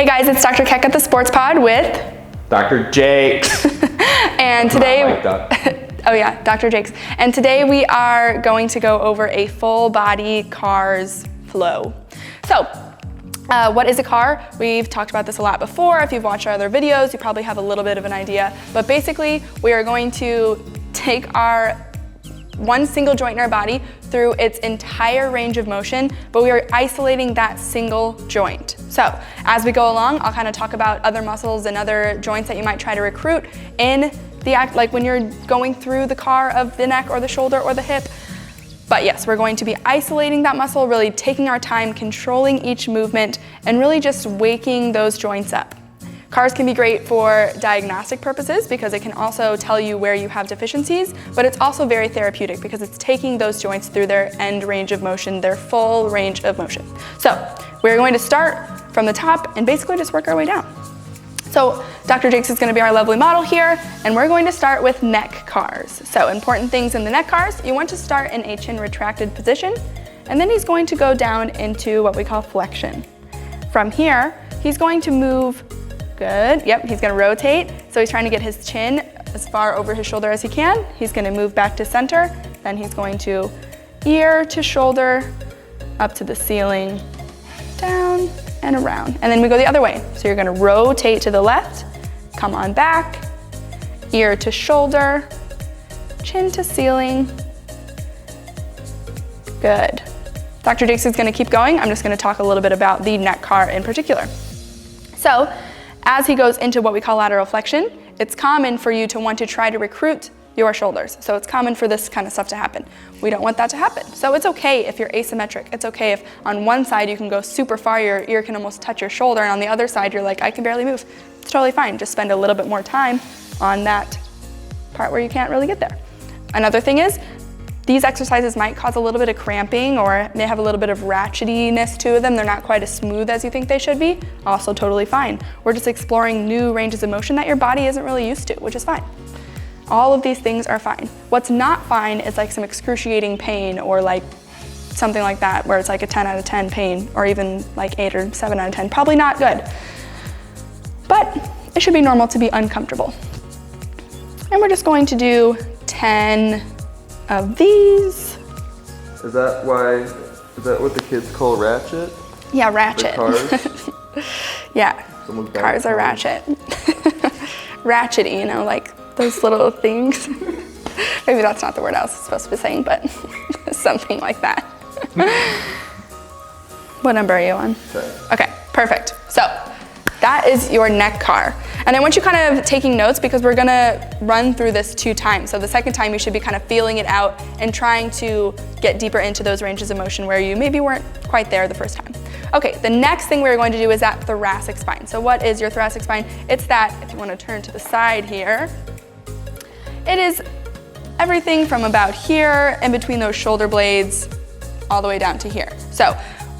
Hey guys, it's Dr. Keck at the Sports Pod with Dr. Jakes. And today, oh yeah, Dr. Jakes. And today we are going to go over a full body CARS flow. So, what is a CAR? We've talked about this a lot before. If you've watched our other videos, you probably have a little bit of an idea. But basically, we are going to take our one single joint in our body through its entire range of motion, but we are isolating that single joint. So as we go along, I'll kind of talk about other muscles and other joints that you might try to recruit in the act, like when you're going through the CAR of the neck or the shoulder or the hip. But yes, we're going to be isolating that muscle, really taking our time, controlling each movement, and really just waking those joints up. CARS can be great for diagnostic purposes because it can also tell you where you have deficiencies, but it's also very therapeutic because it's taking those joints through their end range of motion, their full range of motion. So we're going to start from the top and basically just work our way down. So Dr. Jakes is going to be our lovely model here, and we're going to start with neck CARS. So important things in the neck CARS, you want to start in a chin retracted position, and then he's going to go down into what we call flexion. From here, he's going to move. Good, yep, he's gonna rotate. So he's trying to get his chin as far over his shoulder as he can. He's gonna move back to center. Then he's going to ear to shoulder, up to the ceiling, down and around. And then we go the other way. So you're gonna rotate to the left, come on back, ear to shoulder, chin to ceiling. Good. Dr. Jakes is gonna keep going. I'm just gonna talk a little bit about the neck CAR in particular. So, as he goes into what we call lateral flexion, it's common for you to want to try to recruit your shoulders. So it's common for this kind of stuff to happen. We don't want that to happen. So it's okay if you're asymmetric. It's okay if on one side you can go super far, your ear can almost touch your shoulder, and on the other side you're like, I can barely move. It's totally fine. Just spend a little bit more time on that part where you can't really get there. Another thing is, these exercises might cause a little bit of cramping or may have a little bit of ratchetiness to them. They're not quite as smooth as you think they should be. Also totally fine. We're just exploring new ranges of motion that your body isn't really used to, which is fine. All of these things are fine. What's not fine is like some excruciating pain or like something like that where it's like a 10 out of 10 pain or even like 8 or 7 out of 10. Probably not good. But it should be normal to be uncomfortable. And we're just going to do 10 of these. Is that what the kids call ratchet? Yeah, ratchet. Cars? Yeah, cars are ratchet. Ratchety, you know, like those little things. Maybe that's not the word I was supposed to be saying, but something like that. What number are you on? Okay, perfect. So that is your neck CAR. And I want you kind of taking notes because we're gonna run through this 2 times. So the second time you should be kind of feeling it out and trying to get deeper into those ranges of motion where you maybe weren't quite there the first time. Okay, the next thing we're going to do is that thoracic spine. So what is your thoracic spine? It's that, if you want to turn to the side here, it is everything from about here in between those shoulder blades all the way down to here. So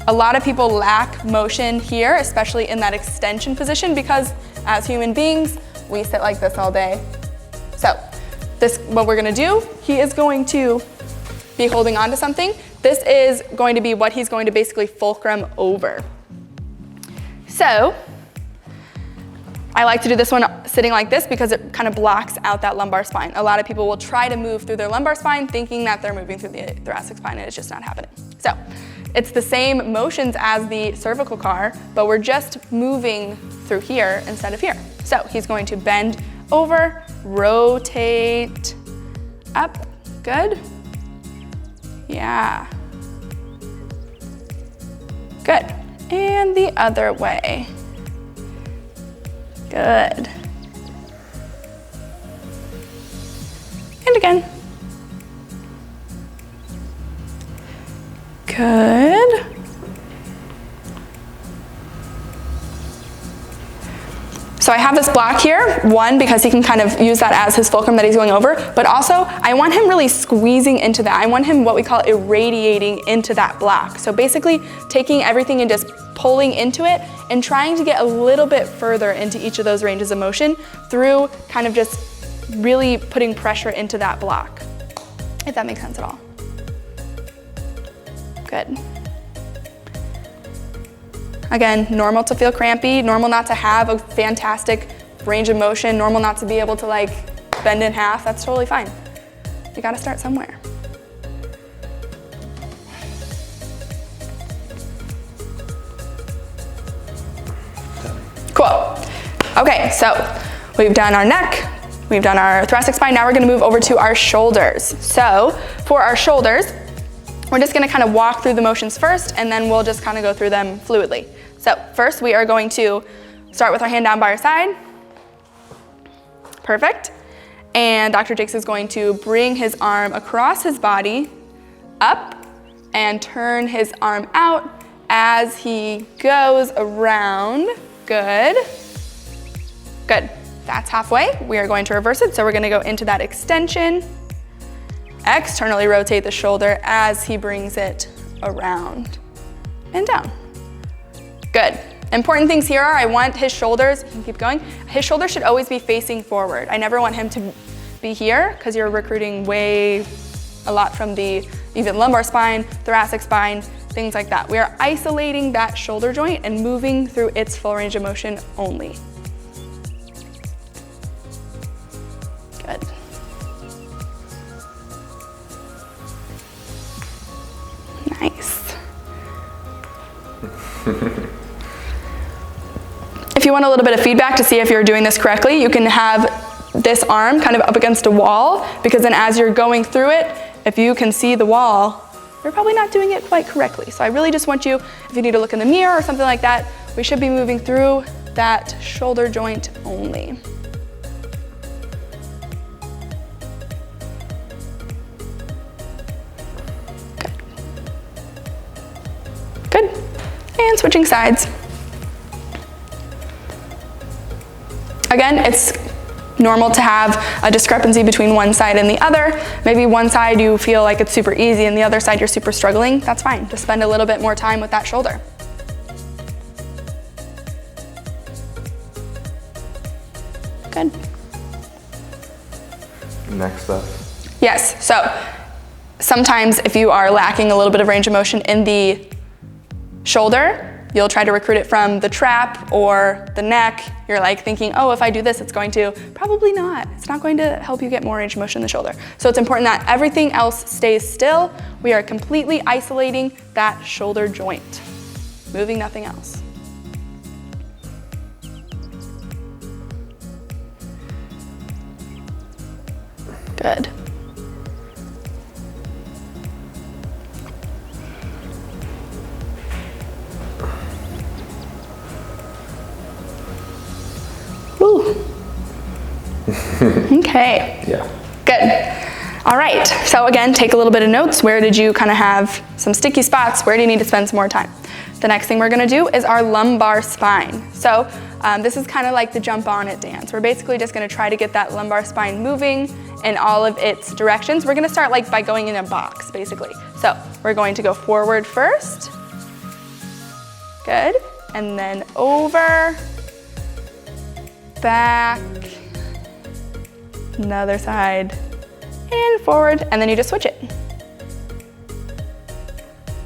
a lot of people lack motion here, especially in that extension position, because as human beings, we sit like this all day. So what we're gonna do, he is going to be holding on to something. This is going to be what he's going to basically fulcrum over. So I like to do this one sitting like this because it kind of blocks out that lumbar spine. A lot of people will try to move through their lumbar spine thinking that they're moving through the thoracic spine, and it's just not happening. So it's the same motions as the cervical CAR, but we're just moving through here instead of here. So he's going to bend over, rotate, up, good. Yeah. Good. And the other way. Good. And again. Good. So I have this block here, one, because he can kind of use that as his fulcrum that he's going over, but also I want him really squeezing into that. I want him what we call irradiating into that block. So basically taking everything and just pulling into it and trying to get a little bit further into each of those ranges of motion through kind of just really putting pressure into that block, if that makes sense at all. Good. Again, normal to feel crampy, normal not to have a fantastic range of motion, normal not to be able to like bend in half. That's totally fine. You gotta start somewhere. Cool. Okay, so we've done our neck, we've done our thoracic spine. Now we're gonna move over to our shoulders. So for our shoulders, we're just gonna kind of walk through the motions first, and then we'll just kind of go through them fluidly. So first we are going to start with our hand down by our side. Perfect. And Dr. Jakes is going to bring his arm across his body, up, and turn his arm out as he goes around. Good. Good. That's halfway. We are going to reverse it. So we're going to go into that extension. Externally rotate the shoulder as he brings it around and down. Good. Important things here are I want his shoulders, you can keep going, his shoulders should always be facing forward. I never want him to be here because you're recruiting way a lot from the even lumbar spine, thoracic spine, things like that. We are isolating that shoulder joint and moving through its full range of motion only. Good. Nice. If you want a little bit of feedback to see if you're doing this correctly, you can have this arm kind of up against a wall, because then as you're going through it, if you can see the wall, you're probably not doing it quite correctly. So I really just want you, if you need to look in the mirror or something like that, we should be moving through that shoulder joint only. Good. Good. And switching sides. Again, it's normal to have a discrepancy between one side and the other. Maybe one side you feel like it's super easy and the other side you're super struggling. That's fine. Just spend a little bit more time with that shoulder. Good. Next up. Yes, so sometimes if you are lacking a little bit of range of motion in the shoulder, you'll try to recruit it from the trap or the neck. You're like thinking, oh, if I do this, it's going to. Probably not. It's not going to help you get more range of motion in the shoulder. So it's important that everything else stays still. We are completely isolating that shoulder joint, moving nothing else. Good. Woo. Okay. Yeah. Good. All right. So again, take a little bit of notes. Where did you kind of have some sticky spots? Where do you need to spend some more time? The next thing we're going to do is our lumbar spine. So this is kind of like the jump on it dance. We're basically just going to try to get that lumbar spine moving in all of its directions. We're going to start like by going in a box, basically. So we're going to go forward first. Good. And then over, back, another side, and forward, and then you just switch it.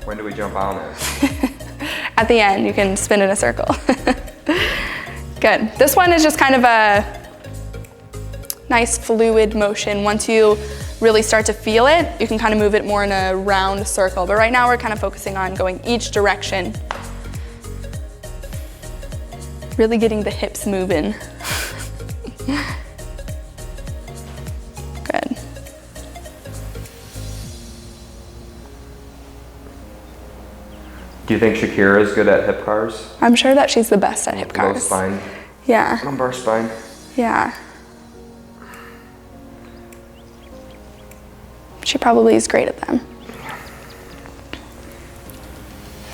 When do we jump on it? At the end, you can spin in a circle. Good. This one is just kind of a nice fluid motion. Once you really start to feel it, you can kind of move it more in a round circle. But right now we're kind of focusing on going each direction. Really getting the hips moving. Good. Do you think Shakira is good at hip cars? I'm sure that she's the best at hip Low cars. spine. Yeah. Lumbar spine. Yeah. She probably is great at them.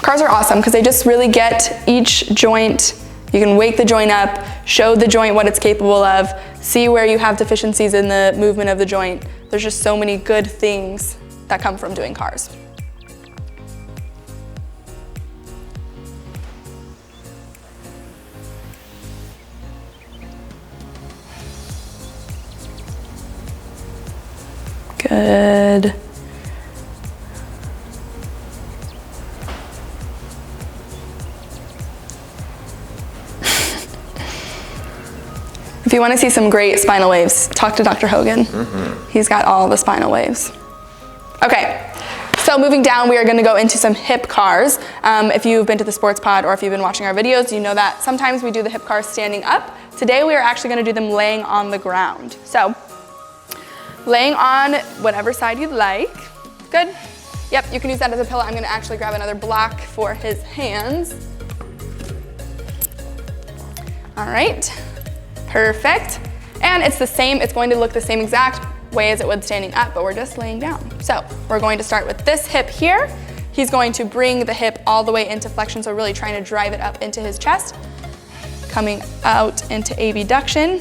Cars are awesome because they just really get each joint. You can wake the joint up, show the joint what it's capable of, see where you have deficiencies in the movement of the joint. There's just so many good things that come from doing cars. Good. If you want to see some great spinal waves, talk to Dr. Hogan. He's got all the spinal waves. Okay, so moving down, we are going to go into some hip cars. If you've been to the sports pod or if you've been watching our videos, you know that sometimes we do the hip cars standing up. Today we are actually going to do them laying on the ground. So laying on whatever side you'd like. Good. Yep, you can use that as a pillow. I'm going to actually grab another block for his hands. All right, perfect. And it's the same, it's going to look the same exact way as it would standing up, but we're just laying down. So we're going to start with this hip here. He's going to bring the hip all the way into flexion, so really trying to drive it up into his chest. Coming out into abduction,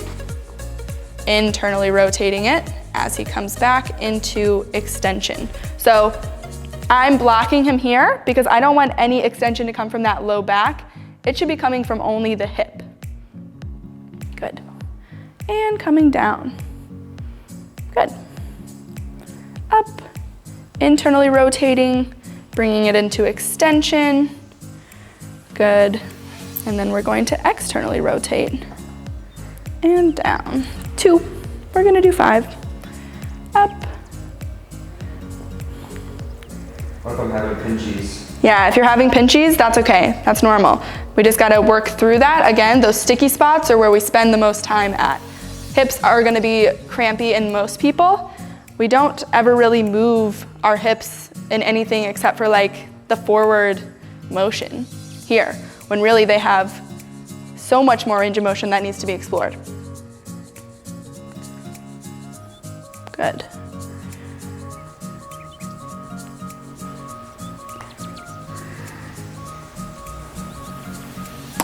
internally rotating it as he comes back into extension. So I'm blocking him here because I don't want any extension to come from that low back. It should be coming from only the hip. Good. And coming down. Good. Up, internally rotating, bringing it into extension. Good. And then we're going to externally rotate. And down. 2. We're going to do 5. Up. What if I'm having pinchies? Yeah, if you're having pinchies, that's okay. That's normal. We just gotta work through that. Again, those sticky spots are where we spend the most time at. Hips are gonna be crampy in most people. We don't ever really move our hips in anything except for like the forward motion here, when really they have so much more range of motion that needs to be explored. Good.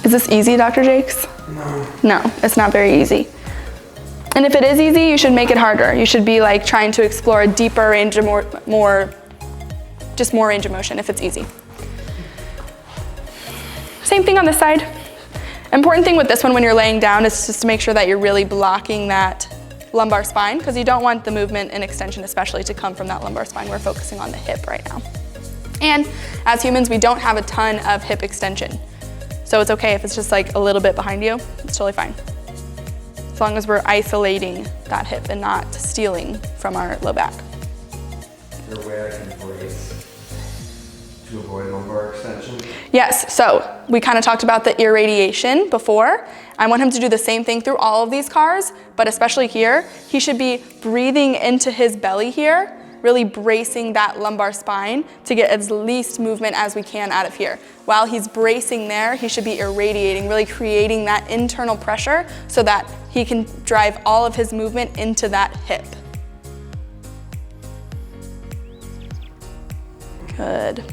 Is this easy, Dr. Jakes? No. No, it's not very easy. And if it is easy, you should make it harder. You should be like trying to explore a deeper range of more range of motion if it's easy. Same thing on this side. Important thing with this one when you're laying down is just to make sure that you're really blocking that lumbar spine, because you don't want the movement and extension especially to come from that lumbar spine. We're focusing on the hip right now. And as humans, we don't have a ton of hip extension. So it's okay if it's just like a little bit behind you, it's totally fine. As long as we're isolating that hip and not stealing from our low back. Is there a way I can brace to avoid lumbar extension? Yes, so we kind of talked about the irradiation before. I want him to do the same thing through all of these cars, but especially here, he should be breathing into his belly here, really bracing that lumbar spine to get as least movement as we can out of here. While he's bracing there, he should be irradiating, really creating that internal pressure so that he can drive all of his movement into that hip. Good.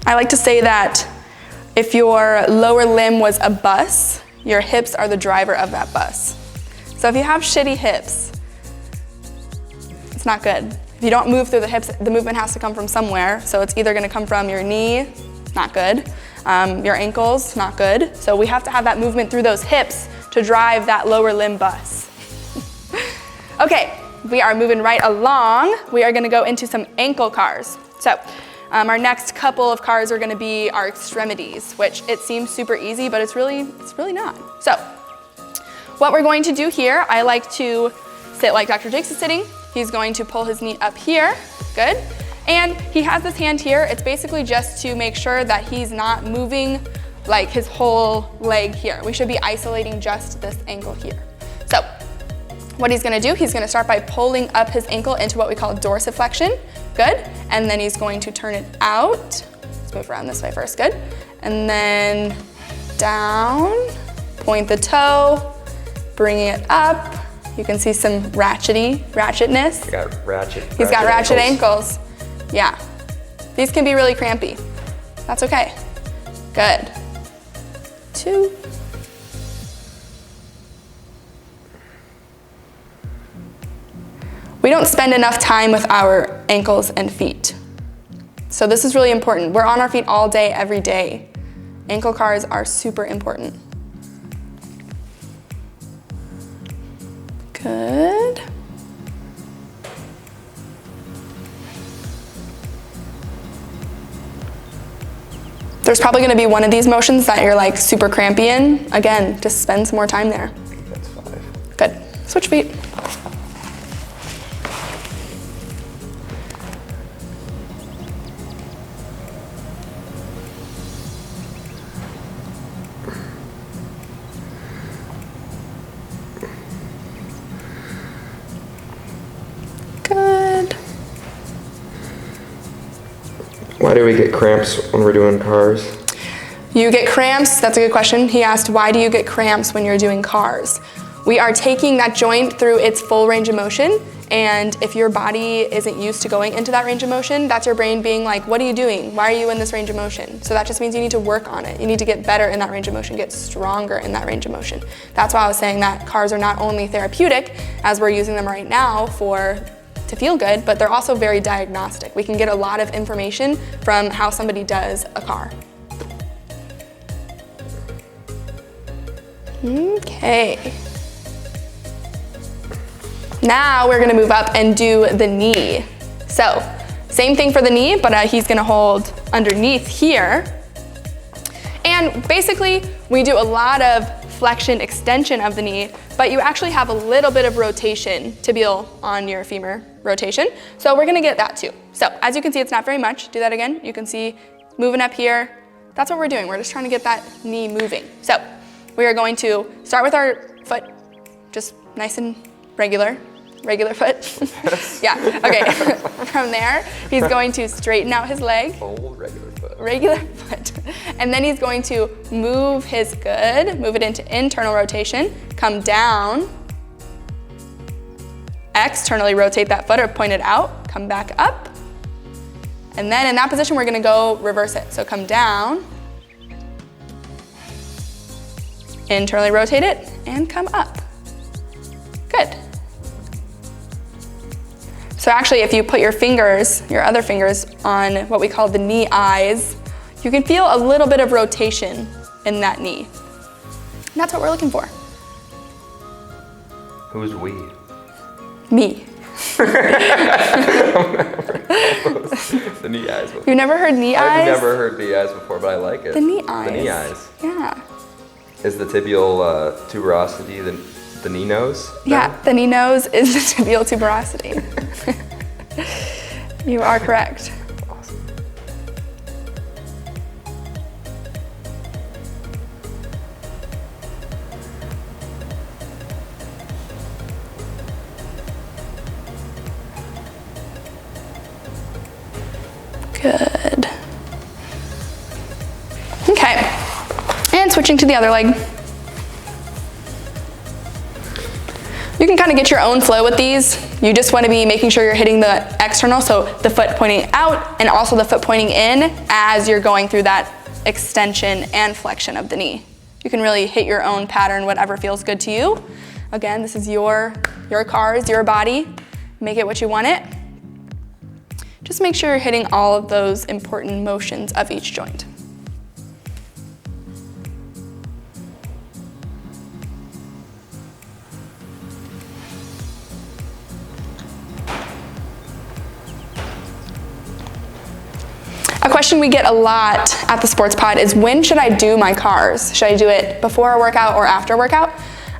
I like to say that if your lower limb was a bus, your hips are the driver of that bus. So if you have shitty hips, it's not good. If you don't move through the hips, the movement has to come from somewhere. So it's either gonna come from your knee, not good, your ankles, not good. So we have to have that movement through those hips to drive that lower limb bus. Okay, we are moving right along. We are gonna go into some ankle cars. So our next couple of cars are gonna be our extremities, which it seems super easy, but it's really not. So what we're going to do here, I like to sit like Dr. Jakes is sitting. He's going to pull his knee up here, good. And he has this hand here. It's basically just to make sure that he's not moving like his whole leg here. We should be isolating just this ankle here. So what he's gonna do, he's gonna start by pulling up his ankle into what we call dorsiflexion, good. And then he's going to turn it out. Let's move around this way first, good. And then down, point the toe, bringing it up. You can see some ratchetness. I got ratchet. He's got ratchet ankles. Yeah. These can be really crampy. That's okay. Good. 2. We don't spend enough time with our ankles and feet. So this is really important. We're on our feet all day, every day. Ankle cars are super important. Good. There's probably gonna be one of these motions that you're like super crampy in. Again, just spend some more time there. I think that's 5. Good. Switch feet. Good. Why do we get cramps when we're doing cars? You get cramps, that's a good question. He asked, why do you get cramps when you're doing cars? We are taking that joint through its full range of motion, and if your body isn't used to going into that range of motion, that's your brain being like, what are you doing? Why are you in this range of motion? So that just means you need to work on it. You need to get better in that range of motion, get stronger in that range of motion. That's why I was saying that cars are not only therapeutic, as we're using them right now to feel good, but they're also very diagnostic. We can get a lot of information from how somebody does a car. Okay. Now we're gonna move up and do the knee. So, same thing for the knee, but he's gonna hold underneath here. And basically, we do a lot of flexion, extension of the knee, but you actually have a little bit of rotation, tibial on your femur rotation. So we're gonna get that too. So as you can see, it's not very much. Do that again. You can see moving up here. That's what we're doing. We're just trying to get that knee moving. So we are going to start with our foot, just nice and regular foot. Yeah, okay. From there, he's going to straighten out his leg. Old regular foot. Regular foot. And then he's going to move move it into internal rotation, come down, externally rotate that foot or point it out, come back up. And then in that position, we're gonna go reverse it. So come down, internally rotate it, and come up. Good. So actually, if you put your other fingers on what we call the knee eyes, you can feel a little bit of rotation in that knee. And that's what we're looking for. Who's we? Me. The knee eyes. You've never heard knee eyes? I've never heard knee eyes before, but I like it. The knee eyes. The knee eyes. Yeah. Is the tibial tuberosity the knee nose? Yeah, the knee nose is the tibial tuberosity. You are correct. Awesome. Good. Okay, and switching to the other leg. You can kind of get your own flow with these. You just want to be making sure you're hitting the external, so the foot pointing out and also the foot pointing in as you're going through that extension and flexion of the knee. You can really hit your own pattern, whatever feels good to you. Again, this is your cars, your body. Make it what you want it. Just make sure you're hitting all of those important motions of each joint. A question we get a lot at the Sports Pod is, when should I do my cars? Should I do it before a workout or after a workout?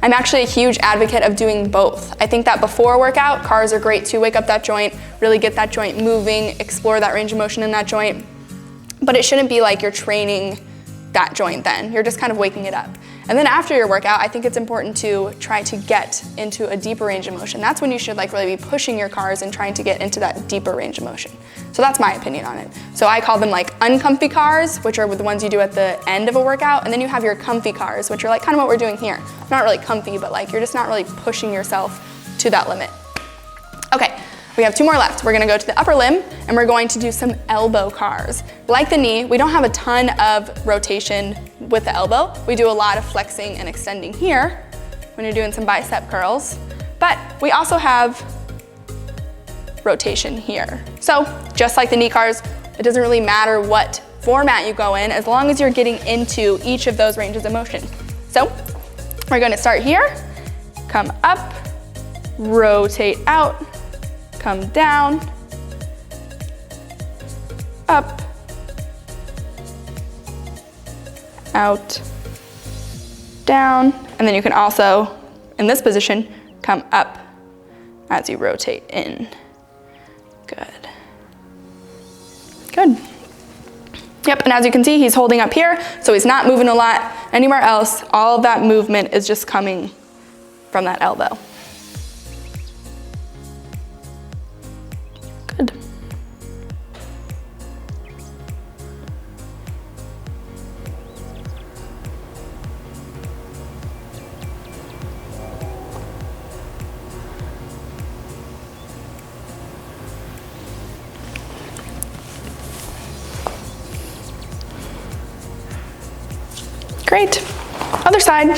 I'm actually a huge advocate of doing both. I think that before a workout, cars are great to wake up that joint, really get that joint moving, explore that range of motion in that joint. But it shouldn't be like you're training that joint then. You're just kind of waking it up. And then after your workout, I think it's important to try to get into a deeper range of motion. That's when you should really be pushing your cars and trying to get into that deeper range of motion. So that's my opinion on it. So I call them uncomfy cars, which are the ones you do at the end of a workout. And then you have your comfy cars, which are kind of what we're doing here. Not really comfy, but you're just not really pushing yourself to that limit. Okay, we have 2 more left. We're gonna go to the upper limb and we're going to do some elbow cars. Like the knee, we don't have a ton of rotation with the elbow. We do a lot of flexing and extending here when you're doing some bicep curls, but we also have rotation here. So just like the knee cars, it doesn't really matter what format you go in as long as you're getting into each of those ranges of motion. So we're gonna start here, come up, rotate out, come down, out, down, and then you can also, in this position, come up as you rotate in. Good. Good. Yep, and as you can see, he's holding up here, so he's not moving a lot anywhere else. All of that movement is just coming from that elbow. Good. Great. Other side.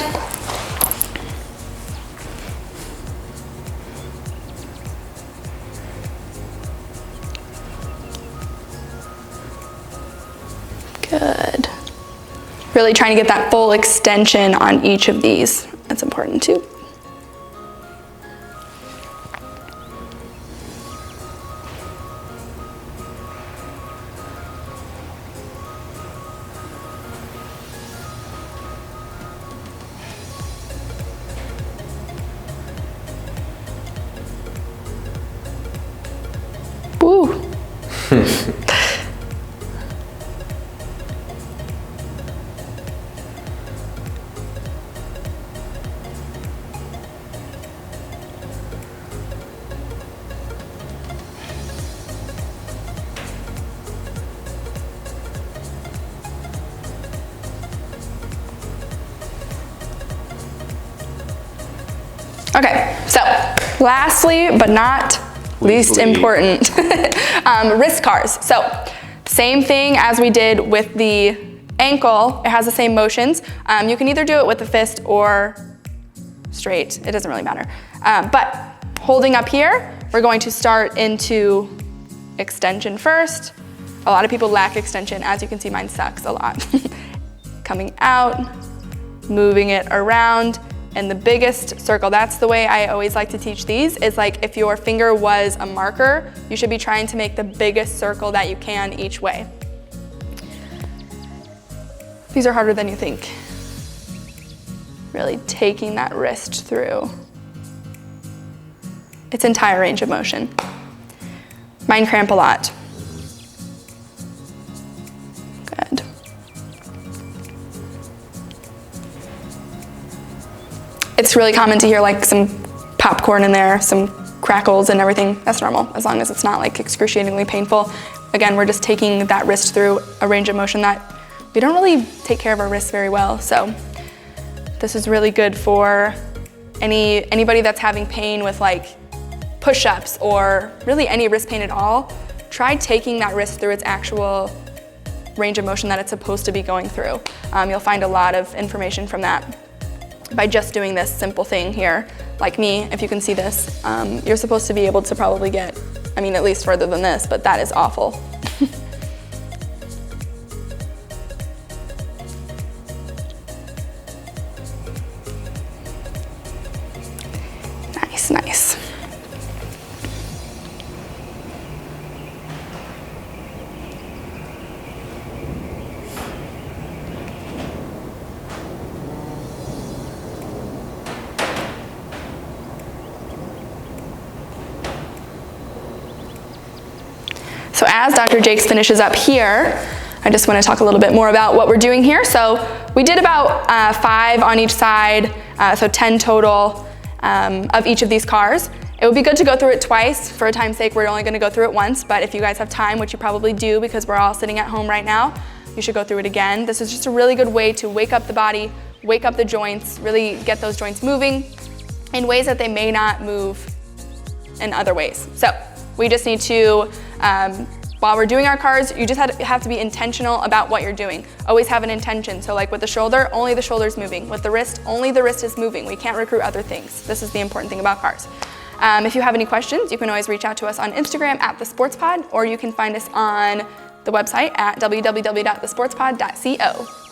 Good. Really trying to get that full extension on each of these. That's important too. Woo. Okay, so lastly, but not least important, wrist cars. So same thing as we did with the ankle, it has the same motions. You can either do it with the fist or straight, it doesn't really matter. But holding up here, we're going to start into extension first. A lot of people lack extension. As you can see, mine sucks a lot. Coming out, moving it around. And the biggest circle, that's the way I always like to teach these, is like if your finger was a marker, you should be trying to make the biggest circle that you can each way. These are harder than you think. Really taking that wrist through its entire range of motion. Mine cramp a lot. Good. It's really common to hear like some popcorn in there, some crackles and everything. That's normal, as long as it's not like excruciatingly painful. Again, we're just taking that wrist through a range of motion that we don't really take care of our wrists very well. So this is really good for anybody that's having pain with like push-ups or really any wrist pain at all. Try taking that wrist through its actual range of motion that it's supposed to be going through. You'll find a lot of information from that. By just doing this simple thing here, like me, if you can see this, you're supposed to be able to probably get, I mean, at least further than this, but that is awful. Nice, nice. So as Dr. Jakes finishes up here, I just want to talk a little bit more about what we're doing here. So we did about 5 on each side, so 10 total of each of these cars. It would be good to go through it twice. For time's sake, we're only going to go through it once, but if you guys have time, which you probably do because we're all sitting at home right now, you should go through it again. This is just a really good way to wake up the body, wake up the joints, really get those joints moving in ways that they may not move in other ways. So we just need to, while we're doing our cars, you just have to be intentional about what you're doing. Always have an intention. So like with the shoulder, only the shoulder's moving. With the wrist, only the wrist is moving. We can't recruit other things. This is the important thing about cars. If you have any questions, you can always reach out to us on Instagram at @thesportspod, or you can find us on the website at www.thesportspod.co.